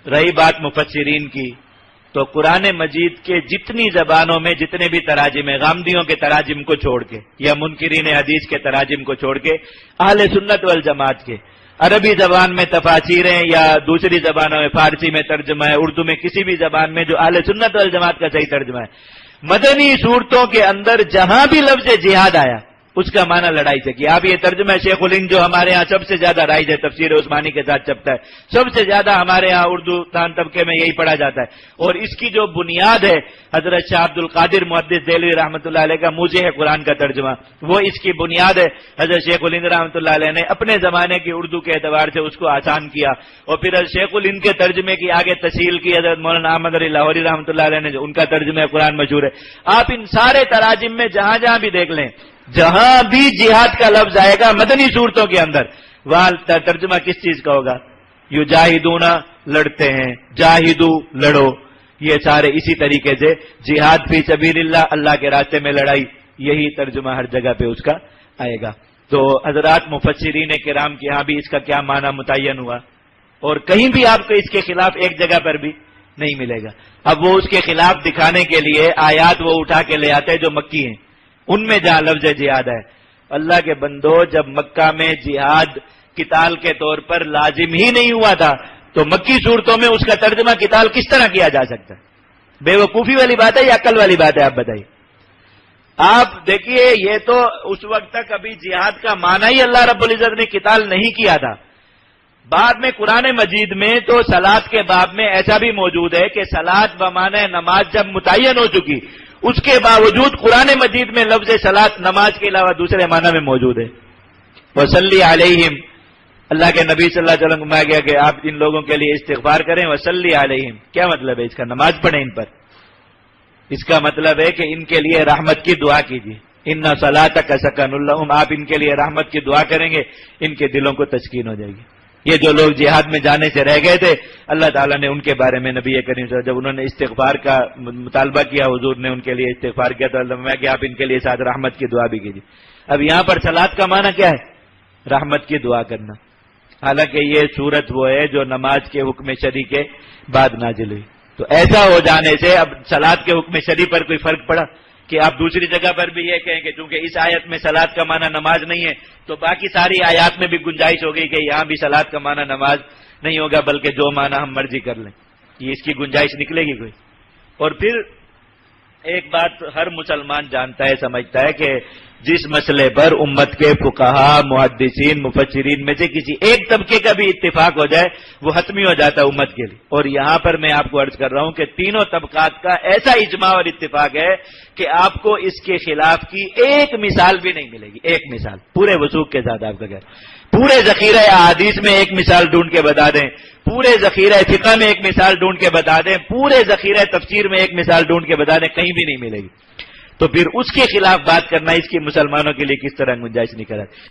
رہی بات مفسرین کی، تو قرآن مجید کے جتنی زبانوں میں جتنے بھی تراجم ہیں، غامدیوں کے تراجم کو چھوڑ کے یا منکرین حدیث کے تراجم کو چھوڑ کے، اہل سنت والجماعت کے عربی زبان میں تفاسیر ہیں یا دوسری زبانوں میں، فارسی میں ترجمہ ہے، اردو میں، کسی بھی زبان میں جو اہل سنت والجماعت کا صحیح ترجمہ ہے، مدنی صورتوں کے اندر جہاں بھی لفظ جہاد آیا اس کا معنی لڑائی سے کیا۔ اب یہ ترجمہ شیخ الہند جو ہمارے ہاں سب سے زیادہ رائج ہے، تفسیر عثمانی کے ساتھ چپتا ہے، سب سے زیادہ ہمارے ہاں اردو دان طبقے میں یہی پڑھا جاتا ہے، اور اس کی جو بنیاد ہے حضرت شاہ عبد القادر محدث دہلوی رحمۃ اللہ علیہ کا موضع ہے قرآن کا ترجمہ، وہ اس کی بنیاد ہے۔ حضرت شیخ الہند رحمۃ اللہ علیہ نے اپنے زمانے کی اردو کے اعتبار سے اس کو آسان کیا، اور پھر حضرت شیخ الہند کے ترجمے کی آگے تشہیر کی حضرت مولانا احمد علی لاہوری رحمۃ اللہ علیہ نے، جو ان کا ترجمہ قرآن مشہور ہے۔ آپ ان سارے تراجم میں جہاں جہاں بھی دیکھ لیں، جہاں بھی جہاد کا لفظ آئے گا مدنی صورتوں کے اندر، وہاں ترجمہ کس چیز کا ہوگا؟ یجاہدون، لڑتے ہیں، جاہدو، لڑو، یہ سارے اسی طریقے سے جہاد فی سبیل اللہ، اللہ کے راستے میں لڑائی، یہی ترجمہ ہر جگہ پہ اس کا آئے گا۔ تو حضرات مفسرین کرام کے یہاں بھی اس کا کیا معنی متعین ہوا، اور کہیں بھی آپ کو اس کے خلاف ایک جگہ پر بھی نہیں ملے گا۔ اب وہ اس کے خلاف دکھانے کے لیے آیات وہ اٹھا کے لے آتے ہیں جو مکی ہیں، ان میں جہاں لفظ جہاد ہے۔ اللہ کے بندو، جب مکہ میں جہاد قتال کے طور پر لازم ہی نہیں ہوا تھا تو مکی صورتوں میں اس کا ترجمہ قتال کس طرح کیا جا سکتا ہے؟ بے وقوفی والی بات ہے یا عقل والی بات ہے؟ آپ بتائیے۔ آپ دیکھیے، یہ تو اس وقت تک ابھی جہاد کا معنی ہی اللہ رب العزت نے قتال نہیں کیا تھا۔ بعد میں قرآن مجید میں تو صلاۃ کے باب میں ایسا بھی موجود ہے کہ صلاۃ بمعنی نماز جب متعین ہو چکی، اس کے باوجود قرآن مجید میں لفظ صلاۃ نماز کے علاوہ دوسرے معنی میں موجود ہے۔ وصلی علیہم، اللہ کے نبی صلی اللہ علیہ وسلم کو کہا گیا کہ آپ ان لوگوں کے لیے استغفار کریں۔ وصلی علیہم کیا مطلب ہے اس کا؟ نماز پڑھیں ان پر۔ اس کا مطلب ہے کہ ان کے لیے رحمت کی دعا کیجیے۔ ان صلاتک سکن لہم، آپ ان کے لیے رحمت کی دعا کریں گے، ان کے دلوں کو تسکین ہو جائے گی۔ یہ جو لوگ جہاد میں جانے سے رہ گئے تھے، اللہ تعالیٰ نے ان کے بارے میں نبی کریم صلی اللہ علیہ وسلم جب انہوں نے استغفار کا مطالبہ کیا، حضور نے ان کے لیے استغفار کیا تو اللہ میں کہ آپ ان کے لیے ساتھ رحمت کی دعا بھی کیجیے۔ اب یہاں پر صلاۃ کا معنی کیا ہے؟ رحمت کی دعا کرنا۔ حالانکہ یہ صورت وہ ہے جو نماز کے حکم شرعی کے بعد نازل ہوئی، تو ایسا ہو جانے سے اب صلاۃ کے حکم شرعی پر کوئی فرق پڑا کہ آپ دوسری جگہ پر بھی یہ کہیں کہ چونکہ اس آیت میں صلاۃ کا معنی نماز نہیں ہے تو باقی ساری آیات میں بھی گنجائش ہو گئی کہ یہاں بھی صلاۃ کا معنی نماز نہیں ہوگا بلکہ جو معنی ہم مرضی کر لیں، یہ اس کی گنجائش نکلے گی کوئی؟ اور پھر ایک بات ہر مسلمان جانتا ہے، سمجھتا ہے کہ جس مسئلے پر امت کے فقہا، محدثین، مفسرین میں سے کسی ایک طبقے کا بھی اتفاق ہو جائے وہ حتمی ہو جاتا ہے امت کے لیے، اور یہاں پر میں آپ کو عرض کر رہا ہوں کہ تینوں طبقات کا ایسا اجماع اور اتفاق ہے کہ آپ کو اس کے خلاف کی ایک مثال بھی نہیں ملے گی۔ ایک مثال پورے وثوق کے ساتھ آپ کا کہہ، پورے ذخیرہ احادیث میں ایک مثال ڈھونڈ کے بتا دیں، پورے ذخیرہ فقہ میں ایک مثال ڈھونڈ کے بتا دیں، پورے ذخیرہ تفسیر میں ایک مثال ڈھونڈ کے بتا دیں، کہیں بھی نہیں ملے گی۔ تو پھر اس کے خلاف بات کرنا اس کی مسلمانوں کے لیے کس طرح گنجائش نہیں کرا۔